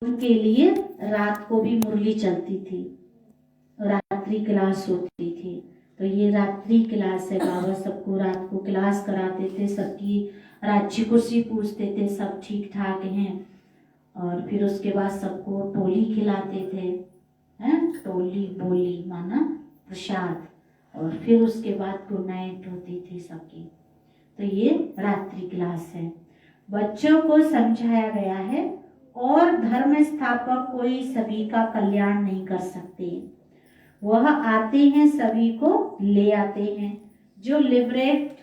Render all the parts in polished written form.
उनके लिए रात को भी मुरली चलती थी, रात्रि क्लास होती थी। तो ये रात्रि क्लास है। बाबा सबको रात को क्लास कराते थे, सबकी राज्य कुर्सी पूछते थे सब ठीक ठाक हैं, और फिर उसके बाद सबको टोली खिलाते थे, हैं, टोली बोली माना प्रसाद, और फिर उसके बाद गुड नाइट होती थी सबकी। तो ये रात्रि क्लास है। बच्चों को समझाया गया है और धर्म स्थापक कोई सभी का कल्याण नहीं कर सकते, वह आते हैं सभी को ले आते हैं। जो लिबरेट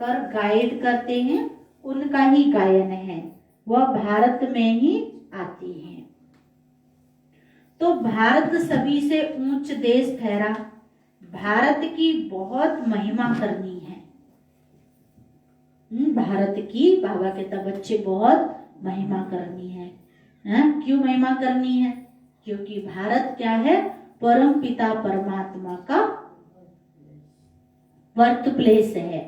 कर गाइड करते हैं उनका ही गायन है, वह भारत में ही आती है। तो भारत सभी से ऊंच देश ठहरा, भारत की बहुत महिमा करनी है। भारत की बाबा कहता बच्चे बहुत महिमा करनी है। क्यों महिमा करनी है? क्योंकि भारत क्या है? परम पिता परमात्मा का बर्थ प्लेस है।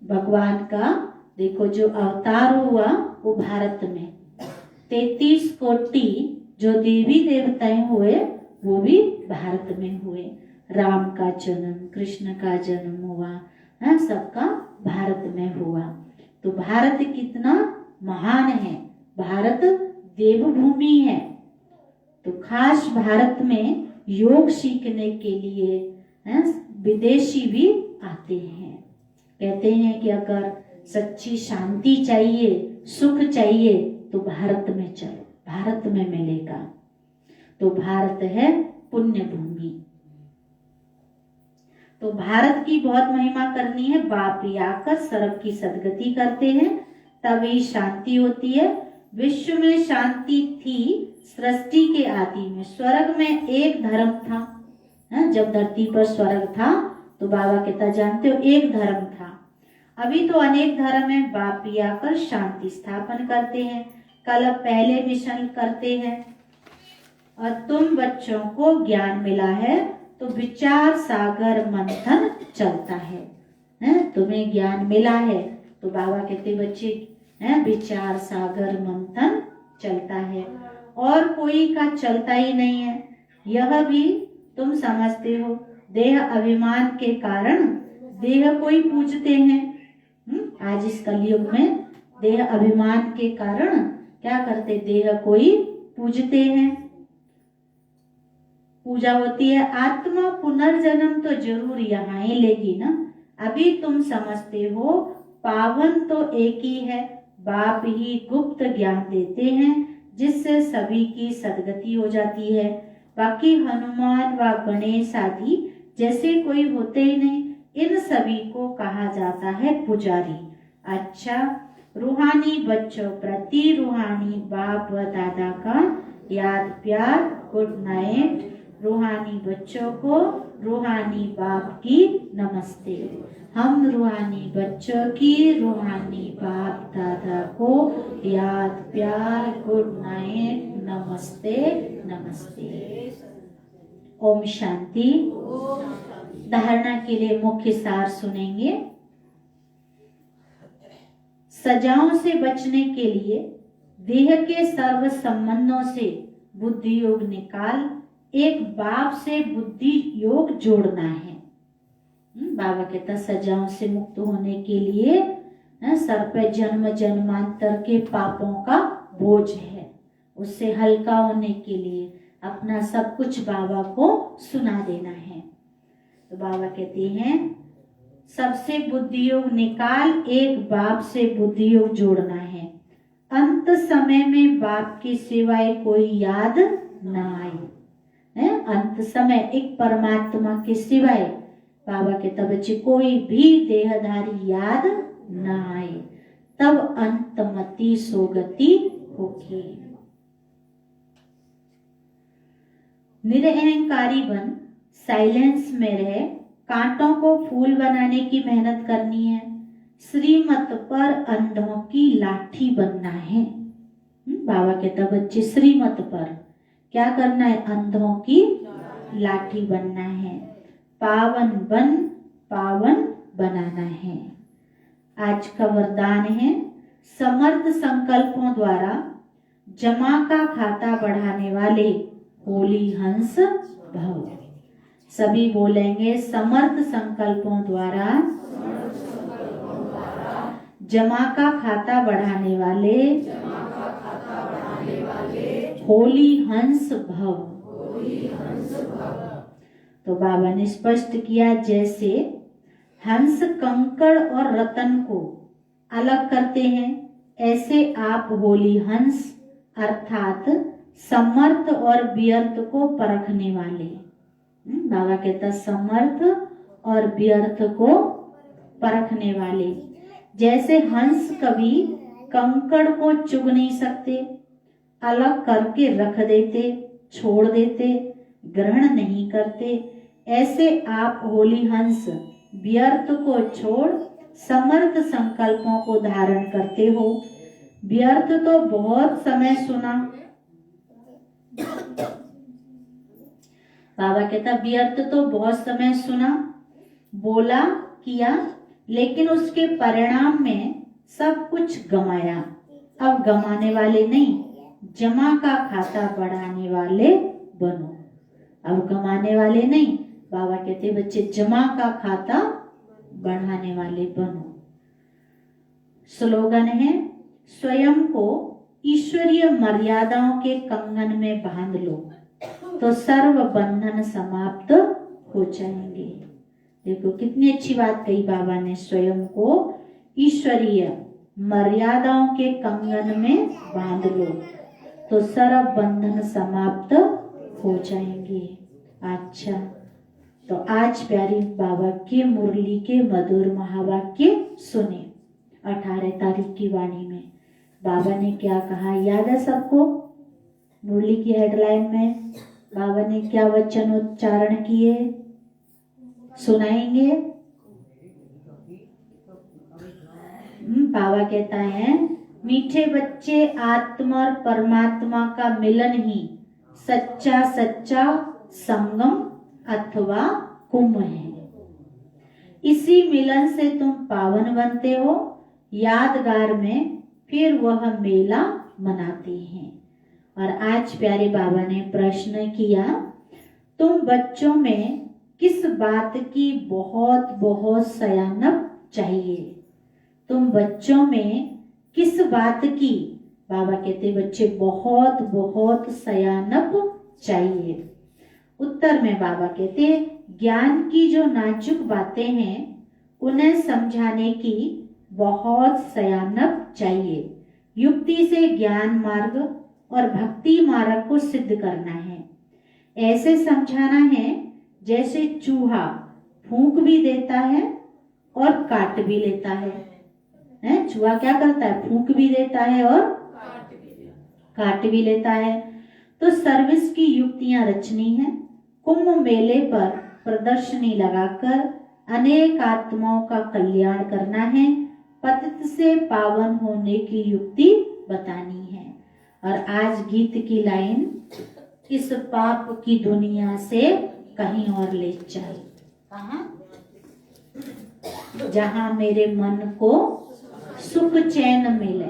भगवान का देखो जो अवतार हुआ वो भारत में, 33 कोटि जो देवी देवताएं हुए वो भी भारत में हुए। राम का जन्म, कृष्ण का जन्म हुआ, सबका भारत में हुआ। तो भारत कितना महान है, भारत देवभूमि है। तो खास भारत में योग सीखने के लिए विदेशी भी आते हैं। कहते हैं कि अगर सच्ची शांति चाहिए, सुख चाहिए तो भारत में चलो, भारत में मिलेगा। तो भारत है पुण्य भूमि। तो भारत की बहुत महिमा करनी है। बाप आकर सर्व की सदगति करते हैं, तभी शांति होती है। विश्व में शांति थी सृष्टि के आदि में। स्वर्ग में एक धर्म था, जब धरती पर स्वर्ग था तो बाबा कहता जानते हो एक धर्म था। अभी तो अनेक धर्म है। बाप आकर शांति स्थापन करते हैं, कल पहले मिशन करते हैं। और तुम बच्चों को ज्ञान मिला है तो विचार सागर मंथन चलता है। तुम्हें ज्ञान मिला है तो बाबा कहते बच्चे विचार सागर मंथन चलता है, और कोई का चलता ही नहीं है। यह भी तुम समझते हो। देह अभिमान के कारण देह कोई पूजते हैं। आज इस कलयुग में देह अभिमान के कारण क्या करते? देह कोई पूजते हैं, पूजा होती है। आत्मा पुनर्जन्म तो जरूर यहाँ ही लेगी ना। अभी तुम समझते हो पावन तो एक ही है, बाप ही गुप्त ज्ञान देते हैं जिससे सभी की सदगति हो जाती है। बाकी हनुमान व गणेश आदि जैसे कोई होते ही नहीं। इन सभी को कहा जाता है पुजारी। अच्छा, रूहानी बच्चों प्रति रूहानी बाप व दादा का याद प्यार, गुड नाइट। रूहानी बच्चों को रूहानी बाप की नमस्ते। हम रूहानी बच्चों की रूहानी बाप दादा को याद प्यार, गुड नाइट, नमस्ते नमस्ते। ओम शांति। धारणा के लिए मुख्य सार सुनेंगे। सजाओं से बचने के लिए देह के सर्व संबंधों से बुद्धि योग निकाल एक बाप से बुद्धि योग जोड़ना है। बाबा कहता सजाओं से मुक्त होने के लिए सर पे जन्म जन्मांतर के पापों का बोझ है, उससे हल्का होने के लिए अपना सब कुछ बाबा को सुना देना है। तो बाबा कहते हैं सबसे बुद्धि योग निकाल एक बाप से बुद्धि योग जोड़ना है। अंत समय में बाप के सिवाय कोई याद न आए। अंत समय एक परमात्मा के सिवाय बाबा के तब बच्चे कोई भी देहधारी याद न आए, तब अंतमति सोगति होगी। निरअहंकारी बन साइलेंस में रहे, कांटों को फूल बनाने की मेहनत करनी है। श्रीमत पर अंधों की लाठी बनना है। बाबा कहता बच्चे श्रीमत पर क्या करना है? अंधों की लाठी बनना है। पावन बन पावन बनाना है। आज का वरदान है समर्थ संकल्पों द्वारा जमा का खाता बढ़ाने वाले होली हंस भव। सभी बोलेंगे, समर्थ संकल्पों द्वारा जमा का खाता बढ़ाने वाले होली हंस भव। तो बाबा ने स्पष्ट किया, जैसे हंस कंकड़ और रतन को अलग करते हैं, ऐसे आप होली हंस अर्थात समर्थ और व्यर्थ को परखने वाले। बाबा कहता समर्थ और व्यर्थ को परखने वाले। जैसे हंस कभी कंकड़ को चुग नहीं सकते, अलग करके रख देते, छोड़ देते, ग्रहण नहीं करते, ऐसे आप होली हंस व्यर्थ को छोड़ समर्थ संकल्पों को धारण करते हो। व्यर्थ तो बहुत समय सुना, बाबा कहता व्यर्थ तो बहुत समय सुना, बोला, किया, लेकिन उसके परिणाम में सब कुछ गमाया। अब गमाने वाले नहीं, जमा का खाता बढ़ाने वाले बनो। अब गमाने वाले नहीं, बाबा कहते बच्चे जमा का खाता बढ़ाने वाले बनो। स्लोगन है, स्वयं को ईश्वरीय मर्यादाओं के कंगन में बांध लो तो सर्व बंधन समाप्त हो जाएंगे। देखो कितनी अच्छी बात कही बाबा ने, स्वयं को ईश्वरीय मर्यादाओं के कंगन में बांध लो तो सर्व बंधन समाप्त हो जाएंगे। अच्छा, तो आज प्यारी बाबा के मुरली के मधुर महावाक्य सुने। 18 तारीख की वाणी में बाबा ने क्या कहा, याद है सबको? मुरली की हेडलाइन में बाबा ने क्या वचन उच्चारण किए, सुनाएंगे? बाबा कहता है, मीठे बच्चे, आत्मा और परमात्मा का मिलन ही सच्चा सच्चा संगम अथवा कुंभ है। इसी मिलन से तुम पावन बनते हो, यादगार में फिर वह मेला मनाते हैं। और आज प्यारे बाबा ने प्रश्न किया, तुम बच्चों में किस बात की बहुत बहुत सयानप चाहिए? तुम बच्चों में किस बात की, बाबा कहते बच्चे बहुत बहुत सयानप चाहिए। उत्तर में बाबा कहते ज्ञान की जो नाजुक बातें हैं उन्हें समझाने की बहुत सयानप चाहिए। युक्ति से ज्ञान मार्ग और भक्ति मार्ग को सिद्ध करना है। ऐसे समझाना है जैसे चूहा फूंक भी देता है और काट भी लेता है। चूहा क्या करता है? फूंक भी देता है और काट भी लेता है। तो सर्विस की युक्तियां रचनी है। कुंभ मेले पर प्रदर्शनी लगाकर अनेक आत्माओं का कल्याण करना है। पतित से पावन होने की युक्ति बतानी है। और आज गीत की लाइन, इस पाप की दुनिया से कहीं और ले चल, कहां? जहां मेरे मन को सुख चैन मिले,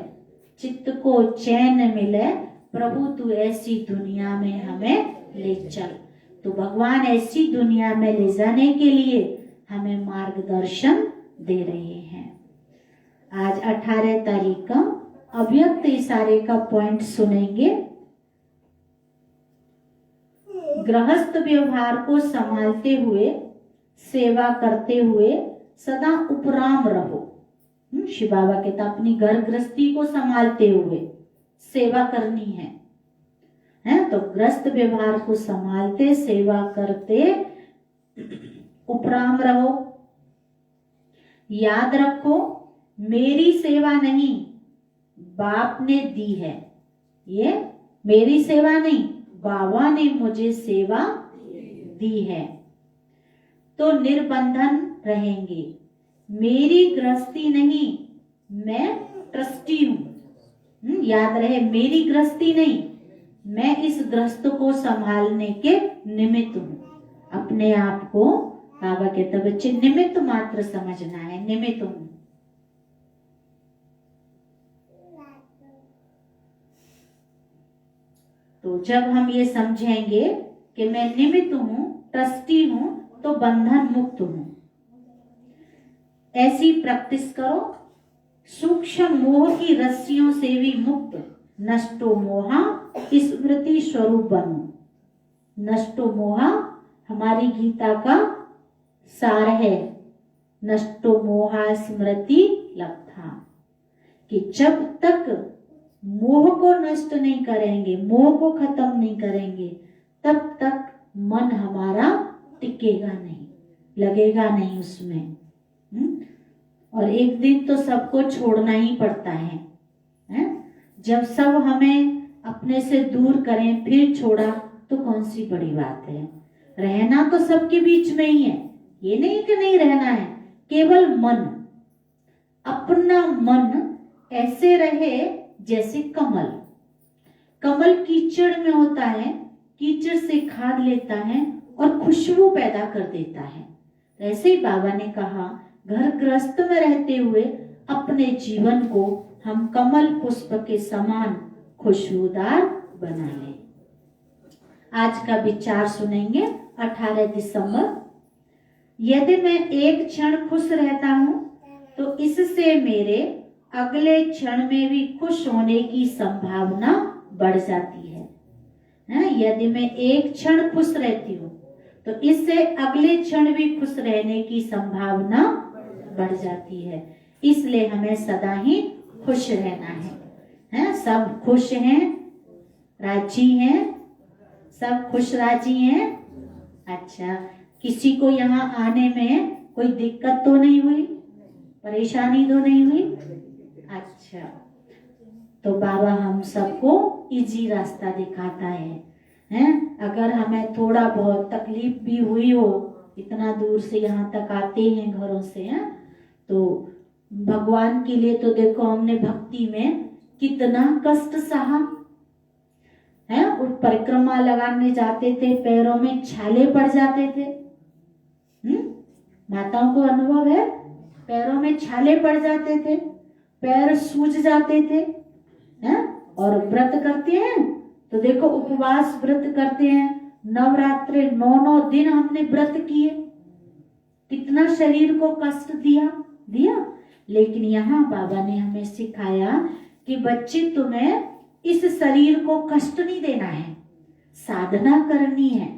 चित्त को चैन मिले, प्रभु तू ऐसी दुनिया में हमें ले चल। तो भगवान ऐसी दुनिया में ले जाने के लिए हमें मार्गदर्शन दे रहे हैं। आज 18 तारीख का अव्यक्त इशारे का पॉइंट सुनेंगे। गृहस्थ व्यवहार को संभालते हुए, सेवा करते हुए सदा उपराम रहो। शिव बाबा कहता अपनी घर गृहस्थी को संभालते हुए सेवा करनी है, तो गृहस्थ व्यवहार को संभालते, सेवा करते उपराम रहो। याद रखो, मेरी सेवा नहीं, बाप ने दी है। ये मेरी सेवा नहीं, बाबा ने मुझे सेवा दी है। तो निर्बंधन रहेंगे। मेरी गृहस्थी नहीं, मैं ट्रस्टी हूं। याद रहे, मेरी गृहस्थी नहीं, मैं इस गृहस्थ को संभालने के निमित्त हूं। अपने आप को बाबा कहते बच्चे निमित्त मात्र समझना है, निमित्त हूं। तो जब हम ये समझेंगे कि मैं निमित्त हूं, ट्रस्टी हूं, तो बंधन मुक्त हूं। ऐसी प्रैक्टिस करो। सूक्ष्म मोह की रस्सियों से भी मुक्त, नष्टो मोहा स्मृति स्वरूप बनो। नष्टो मोहा हमारी गीता का सार है। नष्टो मोहा स्मृति लब्धा, कि जब तक मोह को नष्ट नहीं करेंगे, मोह को खत्म नहीं करेंगे, तब तक मन हमारा टिकेगा नहीं, लगेगा नहीं उसमें। और एक दिन तो सबको छोड़ना ही पड़ता है, जब सब हमें अपने से दूर करें फिर छोड़ा तो कौन सी बड़ी बात है। रहना तो सबके बीच में ही है, ये नहीं कि नहीं रहना है। केवल मन, अपना मन ऐसे रहे जैसे कमल। कमल कीचड़ में होता है, कीचड़ से खाद लेता है और खुशबू पैदा कर देता है। ऐसे ही बाबा ने कहा, घर गृहस्थ में रहते हुए अपने जीवन को हम कमल पुष्प के समान खुशबूदार बना लें। आज का विचार सुनेंगे 18 दिसंबर। यदि मैं एक क्षण खुश रहता हूं तो इससे मेरे अगले क्षण में भी खुश होने की संभावना बढ़ जाती है। यदि मैं एक क्षण खुश रहती हूँ तो इससे अगले क्षण भी खुश रहने की संभावना बढ़ जाती है। इसलिए हमें सदा ही खुश रहना है। सब खुश हैं, राजी हैं, सब खुश राजी हैं। अच्छा, किसी को यहाँ आने में कोई दिक्कत तो नहीं हुई, परेशानी तो नहीं हुई? अच्छा, तो बाबा हम सबको इजी रास्ता दिखाता है। अगर हमें थोड़ा बहुत तकलीफ भी हुई हो, इतना दूर से यहाँ तक आते हैं घरों से, तो भगवान के लिए तो देखो हमने भक्ति में कितना कष्ट सहा है। उस परिक्रमा लगाने जाते थे, पैरों में छाले पड़ जाते थे। माताओं को अनुभव है, पैरों में छाले पड़ जाते थे, पैर सूज जाते थे। और व्रत करते हैं तो देखो, उपवास व्रत करते हैं, नवरात्रे 9 दिन हमने व्रत किए, कितना शरीर को कष्ट दिया। लेकिन यहाँ बाबा ने हमें सिखाया कि बच्चे, तुम्हें इस शरीर को कष्ट नहीं देना है, साधना करनी है।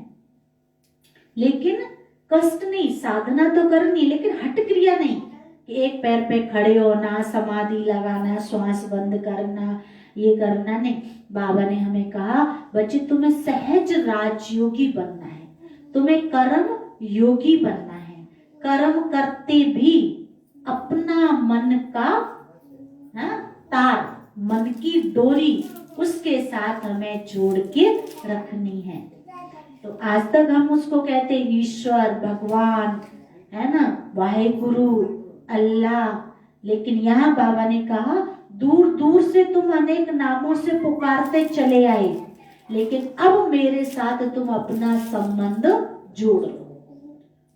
लेकिन कष्ट नहीं, साधना तो करनी, लेकिन हट क्रिया नहीं कि एक पैर पे खड़े होना, समाधि लगाना, श्वास बंद करना, ये करना नहीं। बाबा ने हमें कहा, बच्चे तुम्हें सहज राजयोगी बनना है, तुम्हें कर्म योगी बनना है। कर्म करते भी अपना मन का तार, मन की डोरी उसके साथ हमें जोड़ के रखनी है। तो आज तक हम उसको कहते ईश्वर, भगवान, है ना, वाहेगुरु, अल्लाह। लेकिन यहाँ बाबा ने कहा, दूर दूर से तुम अनेक नामों से पुकारते चले आए, लेकिन अब मेरे साथ तुम अपना संबंध जोड़ लो।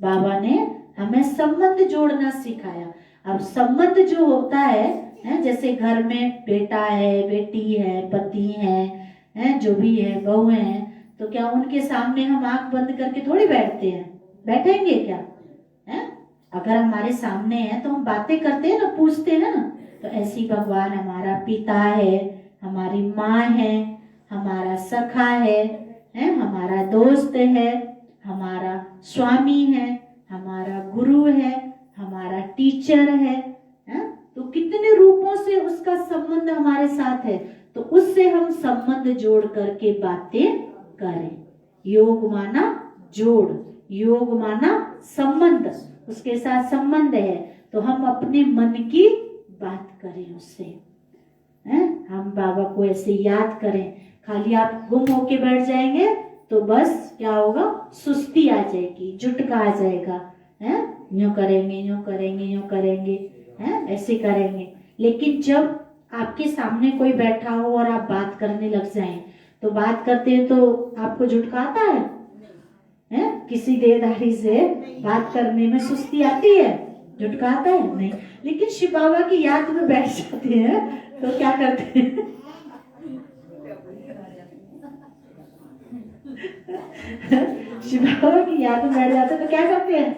बाबा ने हमें संबंध जोड़ना सिखाया। अब संबंध जो होता है, जैसे घर में बेटा है, बेटी है, पति है, जो भी है, बहू है, तो क्या उनके सामने हम आंख बंद करके थोड़ी बैठते हैं? बैठेंगे क्या? अगर हमारे सामने है तो हम बातें करते हैं ना, पूछते हैं ना। तो ऐसी भगवान हमारा पिता है, हमारी माँ है, हमारा सखा है, हमारा दोस्त है, हमारा स्वामी है, हमारा गुरु है, हमारा टीचर है। तो कितने रूपों से उसका संबंध हमारे साथ है, तो उससे हम संबंध जोड़ करके बातें करें। योग माना जोड़, योग माना संबंध, उसके साथ संबंध है, तो हम अपने मन की बात करें उससे। हम बाबा को ऐसे याद करें। खाली आप गुम होके बैठ जाएंगे तो बस क्या होगा, सुस्ती आ जाएगी, झुटका आ जाएगा। यूं करेंगे, यूं करेंगे, यूं करेंगे, ऐसे करेंगे। लेकिन जब आपके सामने कोई बैठा हो और आप बात करने लग जाएं, तो बात करते हैं तो आपको झुटकाता है? किसी देहधारी से बात करने में सुस्ती आती है? झुटकाता है? नहीं। लेकिन शिव बाबा की याद में बैठ जाते हैं तो क्या करते हैं? शिव बाबा की याद में बैठ जाते तो क्या करते हैं?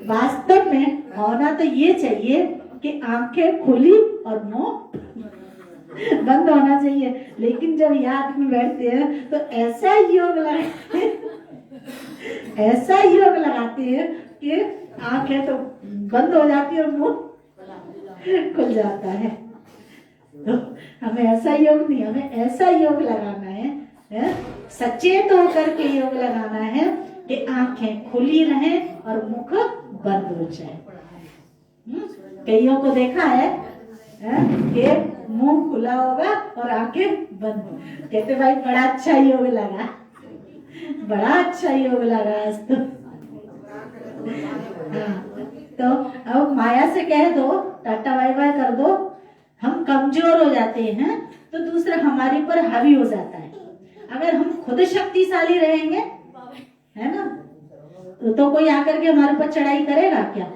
वास्तव में होना तो ये चाहिए कि आंखें खुली और मुंह बंद होना चाहिए, लेकिन जब याद में बैठते हैं तो ऐसा योग लगाते हैं कि आंखें तो बंद हो जाती है और मुंह खुल जाता है। तो हमें ऐसा योग नहीं, हमें ऐसा योग लगाना है, सचेत होकर के योग लगाना है कि आंखें खुली रहें और मुख बंद हो जाए। कईयों को देखा है कि मुंह खुला होगा और आंखें बंद हो, कहते भाई बड़ा अच्छा योग लगा, बड़ा अच्छा योग लगा आज तो। तो अब माया से कह दो, टाटा बाय बाय कर दो, हम कमजोर हो जाते हैं तो दूसरा हमारे पर हावी हो जाता है। अगर हम खुद शक्तिशाली रहेंगे, है ना, तो कोई आकर के हमारे पर चढ़ाई करेगा क्या?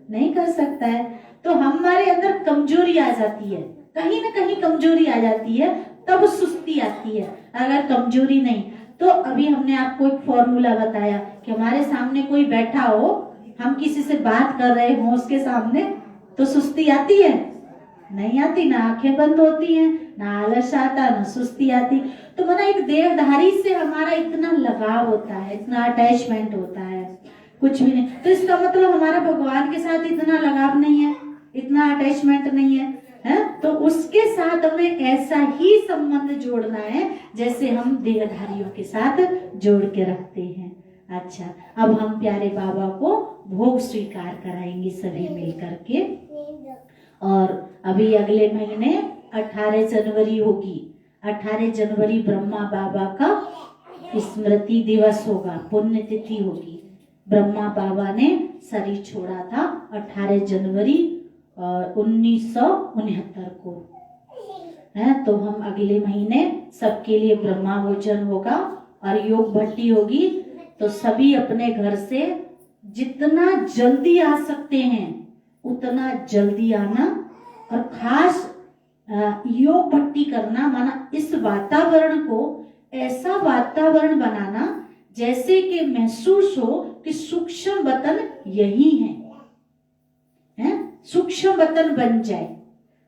नहीं कर सकता है। तो हमारे अंदर कमजोरी आ जाती है, कहीं ना कहीं कमजोरी आ जाती है, तब सुस्ती आती है। अगर कमजोरी नहीं तो अभी हमने आपको एक फॉर्मूला बताया कि हमारे सामने कोई बैठा हो, हम किसी से बात कर रहे हो उसके सामने, तो सुस्ती आती है? नहीं आती, ना आंखें बंद होती हैं, ना आलस आता, ना सुस्ती आती। तो माना एक देहधारी से हमारा इतना लगाव होता है, इतना अटैचमेंट होता है, कुछ भी नहीं। तो इसका मतलब हमारा भगवान के साथ इतना लगाव नहीं है, इतना अटैचमेंट नहीं है, तो उसके साथ हमें ऐसा ही संबंध जोड़ना है जैसे हम देहधारियों के साथ जोड़ के रखते हैं। अच्छा, अब हम प्यारे बाबा को भोग स्वीकार कराएंगे सभी मिलकर के। और अभी अगले महीने 18 जनवरी होगी, 18 जनवरी ब्रह्मा बाबा का स्मृति दिवस होगा, पुण्यतिथि होगी। ब्रह्मा बाबा ने शरीर छोड़ा था 18 जनवरी 1969 को, है। तो हम अगले महीने सबके लिए ब्रह्मा भोजन होगा और योग भट्टी होगी। तो सभी अपने घर से जितना जल्दी आ सकते हैं उतना जल्दी आना, और खास योग भट्टी करना, माना इस वातावरण को ऐसा वातावरण बनाना जैसे कि महसूस हो कि सूक्ष्म वतन यही है, सूक्ष्म वतन बन जाए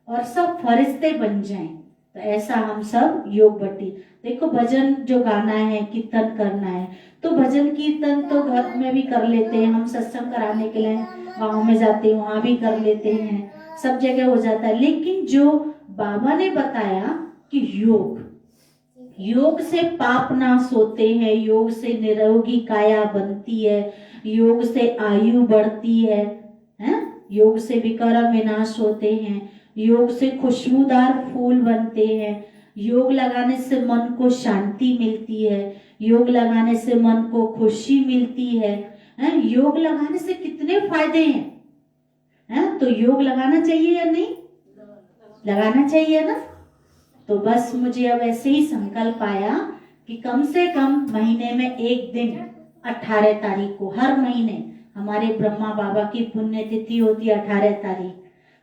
और सब फरिश्ते बन जाएं। तो ऐसा हम सब योग भट्टी, देखो भजन जो गाना है, कीर्तन करना है, तो भजन कीर्तन तो घर में भी कर लेते हैं, हम सत्संग कराने के लिए गांव में जाते हैं वहां भी कर लेते हैं, सब जगह हो जाता है। लेकिन जो बाबा ने बताया कि योग से पाप नाश होते हैं, योग से निरोगी काया बनती है, योग से आयु बढ़ती है, योग से विकार विनाश होते हैं, योग से खुशबूदार फूल बनते हैं, योग लगाने से मन को शांति मिलती है, योग लगाने से मन को खुशी मिलती है, योग लगाने से कितने फायदे हैं, तो योग लगाना चाहिए या नहीं? लगाना चाहिए ना। तो बस मुझे अब ऐसे ही संकल्प आया कि कम से कम महीने में एक दिन 18 तारीख को, हर महीने हमारे ब्रह्मा बाबा की पुण्यतिथि होती है 18 तारीख,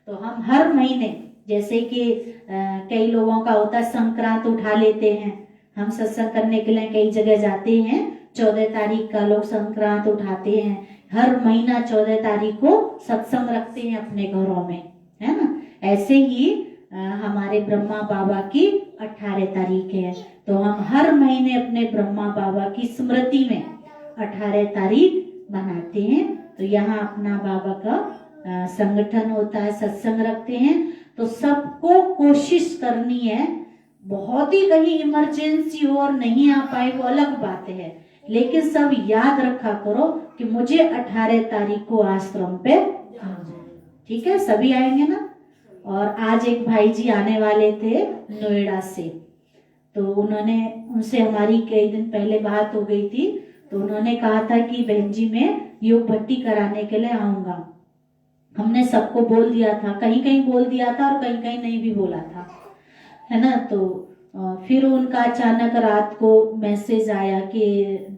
तो हम हर महीने, जैसे कि कई लोगों का होता है संक्रांत उठा लेते हैं, हम सत्संग करने के लिए कई जगह जाते हैं, 14 तारीख का लोग संक्रांत उठाते हैं, हर महीना 14 तारीख को सत्संग रखते हैं अपने घरों में, है ना। ऐसे ही हमारे ब्रह्मा बाबा की 18 तारीख है, तो हम हर महीने अपने ब्रह्मा बाबा की स्मृति में 18 तारीख मनाते हैं। तो यहाँ अपना बाबा का संगठन होता है, सत्संग रखते हैं, तो सबको कोशिश करनी है, बहुत ही कहीं इमरजेंसी हो और नहीं आ पाए वो अलग बात है, लेकिन सब याद रखा करो कि मुझे 18 तारीख को आश्रम पे आना, ठीक है? सभी आएंगे ना। और आज एक भाई जी आने वाले थे नोएडा से, तो उनसे हमारी कई दिन पहले बात हो गई थी, तो उन्होंने कहा था कि बहन जी मैं योग भट्टी कराने के लिए आऊंगा। हमने सबको बोल दिया था, कहीं कहीं बोल दिया था और कहीं कहीं नहीं भी बोला था, है ना। तो फिर उनका अचानक रात को मैसेज आया कि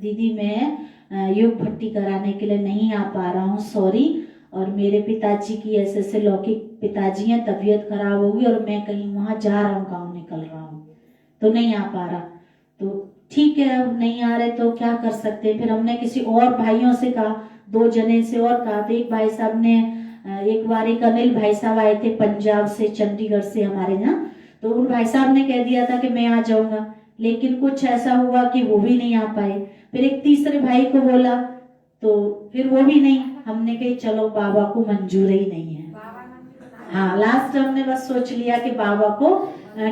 दीदी मैं योग भट्टी कराने के लिए नहीं आ पा रहा हूँ, सॉरी, और मेरे पिताजी की ऐसे लौकिक पिताजी हैं, तबीयत खराब होगी और मैं कहीं वहां जा रहा हूँ, गाँव निकल रहा हूँ, तो नहीं आ पा रहा। तो ठीक है, अब नहीं आ रहे तो क्या कर सकते हैं। फिर हमने किसी और भाइयों से कहा, 2 जने से और कहा, तो एक भाई साहब ने एक बार एक अनिल भाई साहब आए थे पंजाब से, चंडीगढ़ से हमारे यहाँ, तो उन भाई साहब ने कह दिया था कि मैं आ जाऊंगा, लेकिन कुछ ऐसा हुआ कि वो भी नहीं आ पाए। फिर एक तीसरे भाई को बोला तो फिर वो भी नहीं। हमने कही चलो बाबा को मंजूर ही नहीं है। हाँ, लास्ट हमने बस सोच लिया कि बाबा को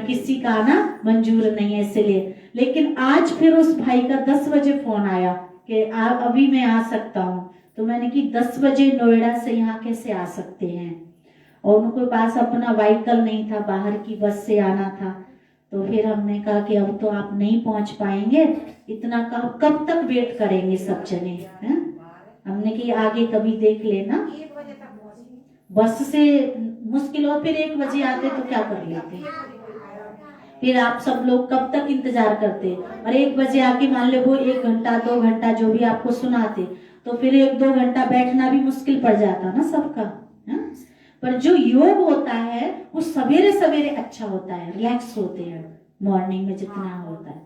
किसी का आना मंजूर नहीं है इसलिए। लेकिन आज फिर उस भाई का 10 बजे फोन आया कि अभी मैं आ सकता हूँ। तो मैंने कि 10 बजे नोएडा से यहाँ कैसे आ सकते हैं, और उनके पास अपना व्हीकल नहीं था, बाहर की बस से आना था। तो फिर हमने कहा कि अब तो आप नहीं पहुंच पाएंगे, इतना कब तक वेट करेंगे सब जने हैं। हमने कि आगे कभी देख लेना, बस से मुश्किल हो, फिर 1 बजे आते तो क्या कर लेते, फिर आप सब लोग कब तक इंतजार करते। और 1 बजे आके मान लो वो 1 घंटा 2 घंटा जो भी आपको सुनाते, तो फिर 1-2 घंटा बैठना भी मुश्किल पड़ जाता ना सबका। पर जो योग होता है वो सवेरे सवेरे अच्छा होता है, रिलैक्स होते हैं मॉर्निंग में जितना होता है।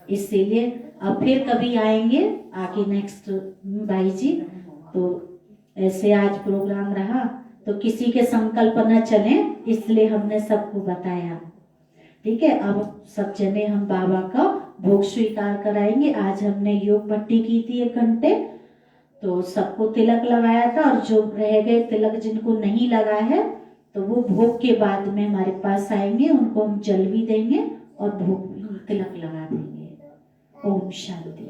इसीलिए अब फिर कभी आएंगे आगे नेक्स्ट भाई जी। तो ऐसे आज प्रोग्राम रहा तो किसी के संकल्प न चले, इसलिए हमने सबको बताया। ठीक है, अब सब जने हम बाबा का भोग स्वीकार कराएंगे। आज हमने योग भट्टी की थी 1 घंटे, तो सबको तिलक लगाया था, और जो रह गए तिलक जिनको नहीं लगा है तो वो भोग के बाद में हमारे पास आएंगे, उनको हम जल भी देंगे और भोग तिलक लगा देंगे। ओम शांति।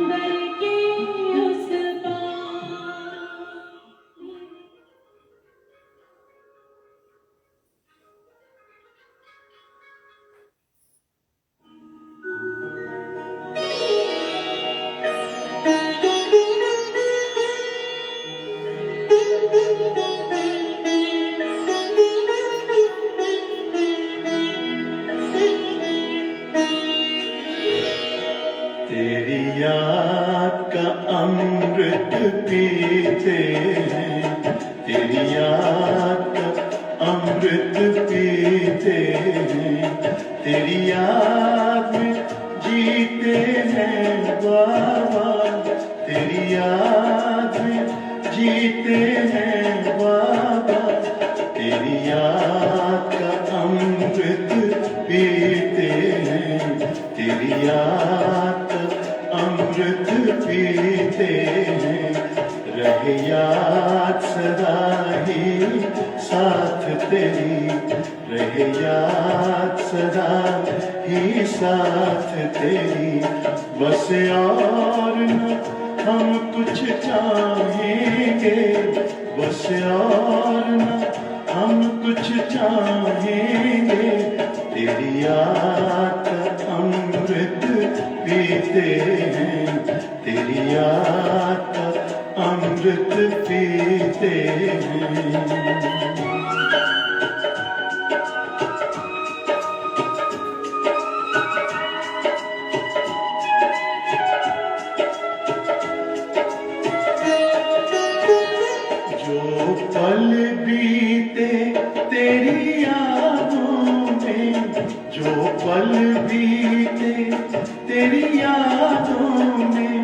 समंदर के उस पार। तेरी याद का अमृत पीते हैं, तेरी याद का अमृत पीते हैं, तेरी याद में जीते हैं बाबा, तेरी याद में जीते हैं बाबा, तेरी याद का अमृत पीते हैं, तेरी याद का अमृत पीते हैं, रहे याद सदा ही साथ तेरी, रहे याद सदा ही साथ तेरी, बस और न हम कुछ चाहेंगे, बस और न हम कुछ चाहेंगे, तेरी याद का अमृत पीते हैं, तेरी याद का अमृत पीते हैं। जो पल बीते तेरी यादों में, जो पल बीते तेरी यादों में,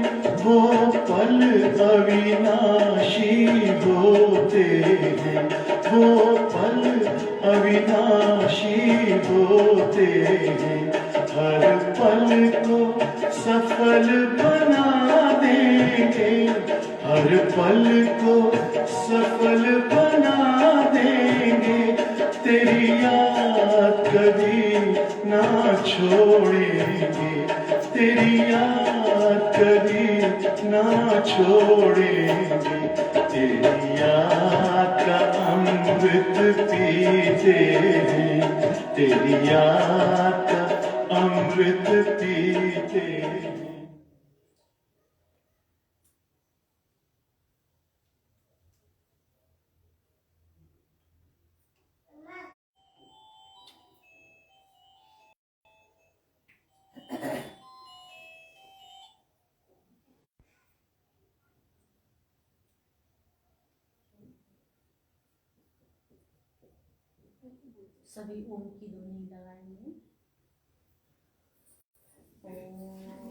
वो पल अविनाशी होते हैं, वो पल अविनाशी होते हैं, हर पल को सफल बना देंगे, हर पल को सफल बना देंगे, तेरी याद कभी ना छोड़ेंगे, तेरी याद कभी ना छोड़ेंगे, तेरी याद का अमृत पीते हैं, तेरी याद का अमृत पीते हैं। सभी ओम की ध्वनि लगाएंगे। ओम